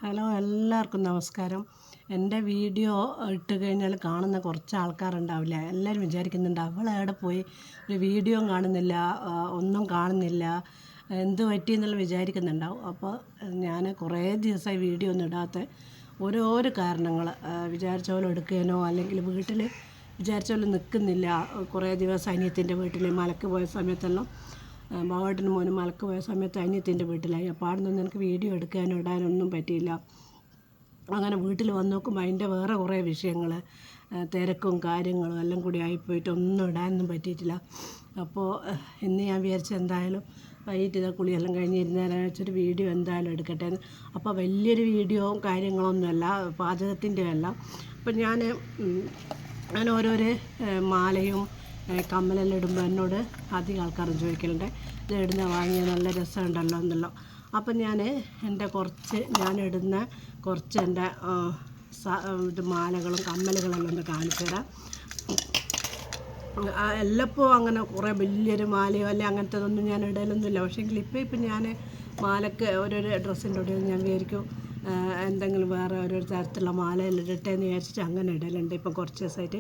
Hello, എല്ലാവർക്കും നമസ്കാരം. എൻ്റെ വീഡിയോ ഇട്ട് കഴിഞ്ഞാൽ കാണുന്ന കുറച്ച് ആൾക്കാരുണ്ടാവില്ല. എല്ലാവരും വിചാരിക്കുന്നുണ്ട് അവളെവിടെ പോയി, ഒരു വീഡിയോ കാണുന്നില്ല, ഒന്നും കാണുന്നില്ല, എന്ത് പറ്റി എന്നുള്ള വിചാരിക്കുന്നുണ്ടാവും. അപ്പോൾ ഞാൻ കുറേ ദിവസമായി വീഡിയോ ഒന്നും ഇടാത്ത ഓരോരോ കാരണങ്ങൾ, വിചാരിച്ച പോലെ എടുക്കാനോ അല്ലെങ്കിൽ വീട്ടിൽ വിചാരിച്ച പോലെ നിൽക്കുന്നില്ല. കുറേ ദിവസം അനിയത്തിൻ്റെ വീട്ടിൽ മലക്ക് പോയ സമയത്തെല്ലാം ബാവാട്ടിന് മോനും മലക്ക് പോയ സമയത്ത് അനിയത്തിൻ്റെ വീട്ടിലായി. അപ്പോൾ അവിടെ നിന്ന് എനിക്ക് വീഡിയോ എടുക്കാനോ ഇടാനൊന്നും പറ്റിയില്ല. അങ്ങനെ വീട്ടിൽ വന്ന് നോക്കുമ്പോൾ അതിൻ്റെ വേറെ കുറേ വിഷയങ്ങൾ, തിരക്കും കാര്യങ്ങളും എല്ലാം കൂടി ആയിപ്പോയിട്ട് ഒന്നും ഇടാനൊന്നും പറ്റിയിട്ടില്ല. അപ്പോൾ ഇന്ന് ഞാൻ വിചാരിച്ചു എന്തായാലും വൈകിട്ട് ഇതാ കുളിയെല്ലാം കഴിഞ്ഞിരുന്നേരം വെച്ചൊരു വീഡിയോ എന്തായാലും എടുക്കട്ടെ എന്ന്. അപ്പോൾ വലിയൊരു വീഡിയോ കാര്യങ്ങളൊന്നുമല്ല, പാചകത്തിൻ്റെ അല്ല. അപ്പോൾ ഞാൻ ഓരോരോ മാലയും കമ്മലെല്ലാം ഇടുമ്പോൾ എന്നോട് അധികം ആൾക്കാരും ചോദിക്കലുണ്ട്, ഇത് ഇടുന്ന വാങ്ങിയ നല്ല രസമുണ്ടല്ലോ എന്നല്ലോ. അപ്പം ഞാനിടുന്ന കുറച്ച് എൻ്റെ ഇത് മാലകളും കമ്മലുകളെല്ലാം ഒന്ന് കാണിച്ചു തരാം. എല്ലപ്പോൾ അങ്ങനെ കുറേ വലിയൊരു മാലയോ അല്ലെ അങ്ങനത്തതൊന്നും ഞാൻ ഇടലൊന്നുമില്ല. പക്ഷേങ്കിൽ ഇപ്പം ഞാൻ മാലക്ക് ഓരോരോ ഡ്രസ്സിൻ്റെ കൂടെ ഞാൻ വിചാരിക്കും എന്തെങ്കിലും വേറെ ഓരോ തരത്തിലുള്ള മാലയെല്ലാം ഇടട്ടെ എന്ന് വിചാരിച്ചിട്ട് അങ്ങനെ ഇടലുണ്ട് ഇപ്പം കുറച്ച് ദിവസമായിട്ട്.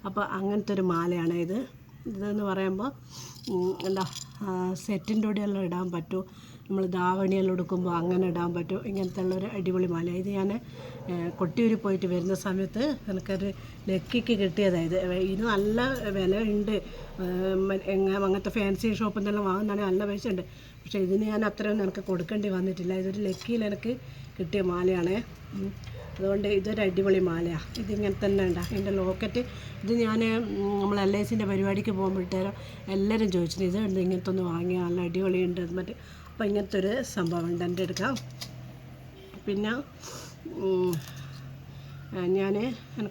അപ്പോൾ അങ്ങനത്തെ ഒരു മാലയാണ് ഇതെന്ന് പറയുമ്പോൾ എന്താ സെറ്റിൻ്റെ കൂടെയെല്ലാം ഇടാൻ പറ്റും, നമ്മൾ ധാവണിയെല്ലാം എടുക്കുമ്പോൾ അങ്ങനെ ഇടാൻ പറ്റും. ഇങ്ങനത്തെ ഉള്ളൊരു അടിപൊളി മാല. ഇത് ഞാൻ കൊട്ടിയൂരിൽ പോയിട്ട് വരുന്ന സമയത്ത് എനിക്കൊരു ലക്കിക്ക് കിട്ടിയതായത്. ഇത് നല്ല വില ഉണ്ട്, അങ്ങനത്തെ ഫാൻസി ഷോപ്പിൽ നിന്നെല്ലാം വാങ്ങുന്നതാണെങ്കിൽ നല്ല പൈസ ഉണ്ട്. പക്ഷേ ഇതിന് ഞാൻ അത്രയൊന്നും എനിക്ക് കൊടുക്കേണ്ടി വന്നിട്ടില്ല. ഇതൊരു ലക്കിയിൽ എനിക്ക് കിട്ടിയ മാലയാണ്. അതുകൊണ്ട് ഇതൊരു അടിപൊളി മാലയാണ്. ഇതിങ്ങനെ തന്നെ ഉണ്ട്. ഇതിൻ്റെ ലോക്കറ്റ് ഇത് ഞാൻ നമ്മൾ LICൻ്റെ പരിപാടിക്ക് പോകുമ്പോഴത്തേനും എല്ലാവരും ചോദിച്ചിട്ട് ഇത് ഉണ്ട്, ഇങ്ങനത്തെ ഒന്ന് വാങ്ങിയാൽ നല്ല അടിപൊളിയുണ്ട് മറ്റേ. അപ്പോൾ ഇങ്ങനത്തെ ഒരു സംഭവം ഉണ്ട് എൻ്റെ എടുക്കാം. പിന്നെ ഞാൻ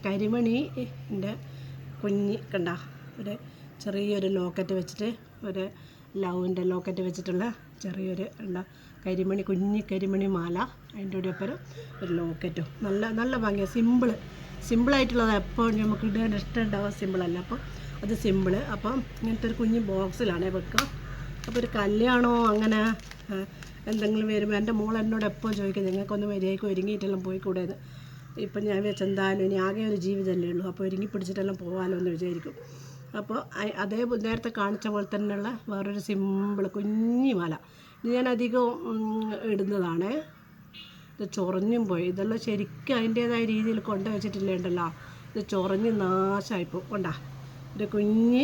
കരിമണിൻ്റെ കുഞ്ഞ് കണ്ട ഒരു ചെറിയൊരു ലോക്കറ്റ് വെച്ചിട്ട്, ഒരു ലവിൻ്റെ ലോക്കറ്റ് വെച്ചിട്ടുള്ള ചെറിയൊരു കുഞ്ഞി കരിമണി മാല, അതിൻ്റെ കൂടെ ഒപ്പം ഒരു ലോക്കറ്റും നല്ല ഭംഗിയാണ്. സിമ്പിളായിട്ടുള്ളത് എപ്പോഴും നമുക്ക് ഇടാൻ ഇഷ്ടമുണ്ടാവുക സിമ്പിളല്ല. അപ്പോൾ അത് സിമ്പിള്. അപ്പം ഇങ്ങനത്തെ ഒരു കുഞ്ഞ് ബോക്സിലാണ് വെക്കുക. അപ്പോൾ ഒരു കല്യാണമോ അങ്ങനെ എന്തെങ്കിലും വരുമ്പോൾ എൻ്റെ മോൾ എന്നോട് എപ്പോഴും ചോദിക്കും, നിങ്ങൾക്കൊന്ന് മര്യാദയ്ക്ക് ഒരുങ്ങിയിട്ടെല്ലാം പോയിക്കൂടെയെന്ന്. ഇപ്പം ഞാൻ വെച്ച് എന്തായാലും ഇനി ആകെ ഒരു ജീവിതമല്ലേ ഉള്ളൂ, അപ്പോൾ ഒരുങ്ങി പിടിച്ചിട്ടെല്ലാം പോകാമല്ലോ എന്ന് വിചാരിക്കും. അപ്പോൾ നേരത്തെ കാണിച്ച പോലെ തന്നെയുള്ള വേറൊരു സിമ്പിൾ കുഞ്ഞി മാല. ഇത് ഞാൻ അധികം ഇടുന്നതാണ്. ഇത് ചൊറഞ്ഞും പോയി. ഇതെല്ലാം ശരിക്കും അതിൻ്റേതായ രീതിയിൽ കൊണ്ടു വെച്ചിട്ടില്ലേണ്ടല്ലോ, ഇത് ചൊറഞ്ഞ് നാശമായിപ്പോൾ കൊണ്ടാ. ഒരു കുഞ്ഞ്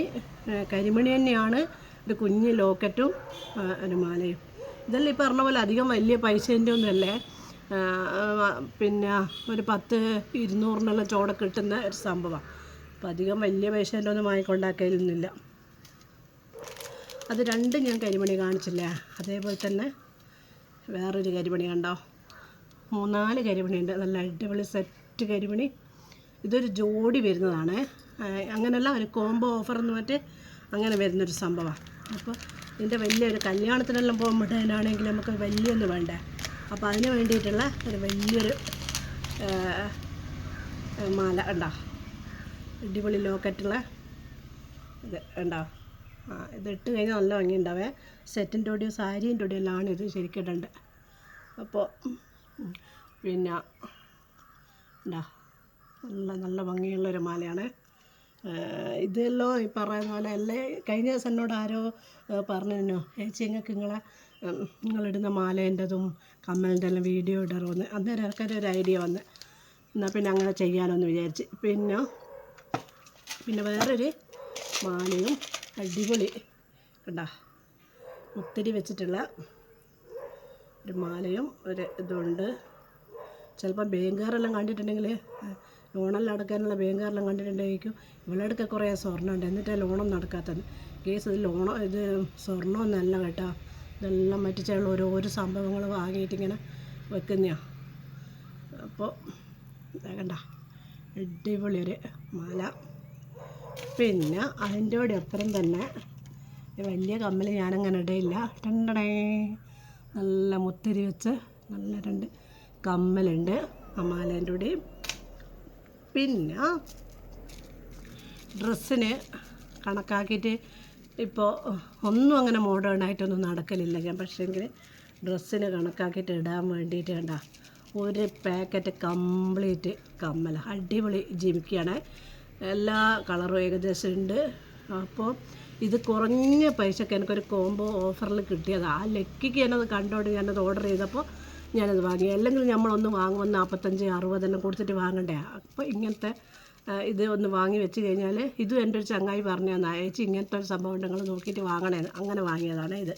കരിമണി തന്നെയാണ്, ഒരു കുഞ്ഞ് ലോക്കറ്റും ഒരു മാലയും. ഇതെല്ലാം ഈ പറഞ്ഞ പോലെ അധികം വലിയ പൈസേൻ്റെ ഒന്നുമല്ലേ, പിന്നെ ഒരു 10-200 ചോടെ കിട്ടുന്ന ഒരു സംഭവമാണ്. അപ്പോൾ അധികം വലിയ പൈസേൻ്റെ ഒന്നും വാങ്ങിക്കൊണ്ടാക്കലൊന്നുമില്ല. അത് രണ്ടും ഞാൻ കരിമണി കാണിച്ചില്ലേ, അതേപോലെ തന്നെ വേറൊരു കരിമണി കണ്ടോ, 3-4 കരിമണിയുണ്ട്. നല്ല അടിപൊളി സെറ്റ് കരിമണി. ഇതൊരു ജോഡി വരുന്നതാണ്, അങ്ങനെയല്ല ഒരു കോംബോ ഓഫർ എന്ന് മറ്റേ അങ്ങനെ വരുന്നൊരു സംഭവമാണ്. അപ്പോൾ ഇതിൻ്റെ വലിയൊരു കല്യാണത്തിനെല്ലാം പോകുമ്പോഴേനാണെങ്കിൽ നമുക്ക് വലിയൊന്ന് വേണ്ടേ, അപ്പോൾ അതിന് വേണ്ടിയിട്ടുള്ള ഒരു വലിയൊരു മാല ഉണ്ടോ, അടിപൊളി ലോക്കറ്റുള്ള ഇത് ഉണ്ടോ. ഇതിട്ട് കഴിഞ്ഞാൽ നല്ല ഭംഗി ഉണ്ടാവേ. സെറ്റിൻ്റെ കൂടെയും സാരീൻ്റെ കൂടെയും എല്ലാം ഇത് ശരിക്കും ഇടേണ്ടത്. അപ്പോൾ പിന്നെ ഉണ്ടോ, നല്ല ഭംഗിയുള്ളൊരു മാലയാണ്. ഇതെല്ലാം ഈ പറയുന്ന പോലെ അല്ലേ. കഴിഞ്ഞ ദിവസം എന്നോട് ആരോ പറഞ്ഞു, ചേച്ചി നിങ്ങളിടുന്ന മാലേൻ്റെതും കമ്മലിൻ്റെ എല്ലാം വീഡിയോ ഇടറുമെന്ന്. അന്നേരം എനിക്കൊരു ഐഡിയ വന്ന്, എന്നാൽ പിന്നെ അങ്ങനെ ചെയ്യാമെന്ന് വിചാരിച്ച്. പിന്നെ വേറൊരു മാലയും അടിപൊളി കണ്ടാ മുത്തിരി വെച്ചിട്ടുള്ള ഒരു മാലയും ഒരു ഇതുണ്ട്. ചിലപ്പോൾ ബാങ്കുകാരെല്ലാം കണ്ടിട്ടുണ്ടെങ്കിൽ ലോണെല്ലാം അടക്കാനുള്ള ബാങ്കുകാരെല്ലാം കണ്ടിട്ടുണ്ടെങ്കിൽ ഇവളെടുക്ക കുറേ സ്വർണ്ണമുണ്ട്, എന്നിട്ട് ലോണൊന്നും നടക്കാത്തത്. ഇത് ഇത് സ്വർണ്ണമൊന്നുമല്ല കേട്ടോ, ഇതെല്ലാം മറ്റിച്ചുള്ള ഓരോരോ സംഭവങ്ങൾ വാങ്ങിയിട്ടിങ്ങനെ വെക്കുന്നതാണ്. അപ്പോൾ കണ്ട അടിപൊളി ഒരു മാല. പിന്നെ അതിൻ്റെ കൂടെ അപ്പുറം തന്നെ വലിയ കമ്മൽ ഞാനങ്ങനെ ഇടയില്ല. നല്ല മുത്തിരി വെച്ച് നല്ല 2 കമ്മലുണ്ട് ആ മാലേൻ്റെ കൂടെയും. പിന്നെ ഡ്രസ്സിന് കണക്കാക്കിയിട്ട് ഇപ്പോൾ ഒന്നും അങ്ങനെ മോഡേണായിട്ടൊന്നും നടക്കലില്ല ഞാൻ. പക്ഷേങ്കിൽ ഡ്രസ്സിന് കണക്കാക്കിയിട്ട് ഇടാൻ വേണ്ടിയിട്ട് കണ്ട ഒരു പാക്കറ്റ് കംപ്ലീറ്റ് കമ്മല. അടിപൊളി ജിമിക്കിയാണ്. എല്ലാ കളറും ഏകദേശം ഉണ്ട്. അപ്പോൾ ഇത് കുറഞ്ഞ പൈസക്ക് എനിക്കൊരു കോംബോ ഓഫറിൽ കിട്ടിയത്. ആ ലക്കിക്ക് ഞാനത് കണ്ടോണ്ട് ഞാനത് ഓർഡർ ചെയ്തപ്പോൾ ഞാനത് വാങ്ങി. അല്ലെങ്കിൽ നമ്മളൊന്ന് വാങ്ങുമ്പോൾ 45-60 എല്ലാം കൊടുത്തിട്ട് വാങ്ങണ്ടേ. അപ്പോൾ ഇങ്ങനത്തെ ഇത് ഒന്ന് വാങ്ങി വെച്ച് കഴിഞ്ഞാൽ, ഇതും എൻ്റെ ഒരു ചങ്ങായി പറഞ്ഞു തന്നെ, ചേച്ചി ഇങ്ങനത്തെ ഒരു സംഭവം നിങ്ങൾ നോക്കിയിട്ട് വാങ്ങണേന്ന്. അങ്ങനെ വാങ്ങിയതാണ് ഇത്.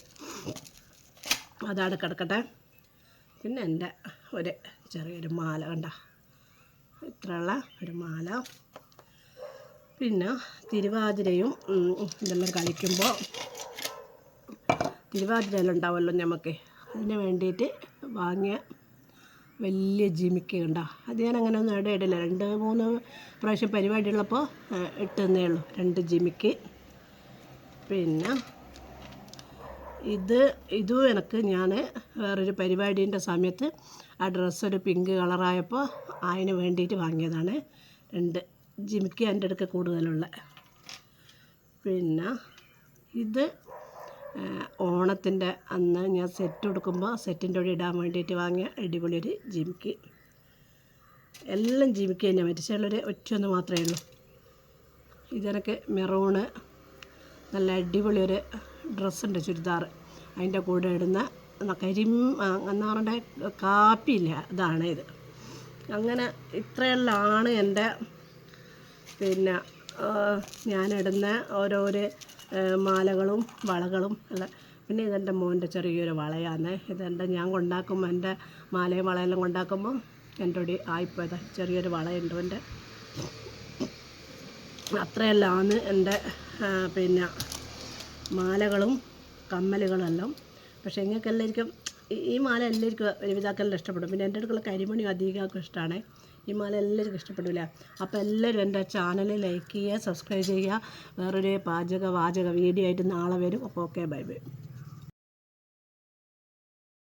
അതാണ് കിടക്കട്ടെ. പിന്നെ എൻ്റെ ഒരു ചെറിയൊരു മാല കണ്ട, ഇത്രയുള്ള ഒരു മാല. പിന്നെ തിരുവാതിരയും ഇതെല്ലാം കളിക്കുമ്പോൾ തിരുവാതിരയെല്ലാം ഉണ്ടാവുമല്ലോ നമുക്ക്, അതിന് വേണ്ടിയിട്ട് വാങ്ങിയ വലിയ ജിമിക്ക് കണ്ടോ. അത് ഞാൻ അങ്ങനെ ഒന്നും ഇടയിടില്ല. 2-3 പ്രാവശ്യം പരിപാടിയുള്ളപ്പോൾ ഇട്ടുതന്നേ ഉള്ളൂ 2 ജിമിക്ക്. പിന്നെ ഇതും എനിക്ക് ഞാൻ വേറൊരു പരിപാടീൻ്റെ സമയത്ത് ആ ഡ്രസ്സൊരു പിങ്ക് കളറായപ്പോൾ അതിന് വേണ്ടിയിട്ട് വാങ്ങിയതാണ്. 2 ജിമിക്ക് എൻ്റെ അടുക്ക കൂടുതലുള്ള. പിന്നെ ഇത് ഓണത്തിൻ്റെ അന്ന് ഞാൻ സെറ്റ് കൊടുക്കുമ്പോൾ സെറ്റിൻ്റെ കൂടെ ഇടാൻ വേണ്ടിയിട്ട് വാങ്ങിയ അടിപൊളി ഒരു ജിമിക്ക്. എല്ലാം ജിമിക്ക് തന്നെ, മരിച്ചുള്ളൊരു ഒറ്റൊന്ന് മാത്രമേ ഉള്ളൂ. ഇതെനിക്ക് മെറൂണ് നല്ല അടിപൊളി ഒരു ഡ്രസ്സുണ്ട്, ചുരിദാർ. അതിൻ്റെ കൂടെ ഇടുന്ന എന്ന് പറഞ്ഞ കാപ്പിയില്ല, അതാണ് ഇത്. അങ്ങനെ ഇത്രയെല്ലാമാണ് എൻ്റെ പിന്നെ ഞാനിടുന്ന ഓരോരോ മാലകളും വളകളും അല്ല. പിന്നെ ഇതെൻ്റെ മോൻ്റെ ചെറിയൊരു വളയാണ്. ഇതെൻ്റെ ഞാൻ കൊണ്ടാക്കുമ്പോൾ എൻ്റെ മാലയും വളയെല്ലാം കൊണ്ടാക്കുമ്പോൾ എൻ്റെ കൂടി ആയിപ്പോയത് ചെറിയൊരു വളയുണ്ട് എൻ്റെ. അത്രയെല്ലാമാണ് എൻ്റെ പിന്നെ മാലകളും കമ്മലുകളെല്ലാം. പക്ഷേ നിങ്ങൾക്ക് എല്ലാവർക്കും ഈ മാല എല്ലാവർക്കും ഒരുവിധാക്കെല്ലാം ഇഷ്ടപ്പെടും. പിന്നെ എൻ്റെ അടുക്കുള്ള കരിമണി അധികമാർക്കും ഇഷ്ടമാണ്. ഈ മാല എല്ലാവർക്കും ഇഷ്ടപ്പെടില്ല. അപ്പോൾ എല്ലാവരും എൻ്റെ ചാനൽ ലൈക്ക് ചെയ്യുക, സബ്സ്ക്രൈബ് ചെയ്യുക. വേറൊരു വാചക വീഡിയോ ആയിട്ട് നാളെ വരും. അപ്പോൾ ഓക്കെ, ബൈ ബൈ.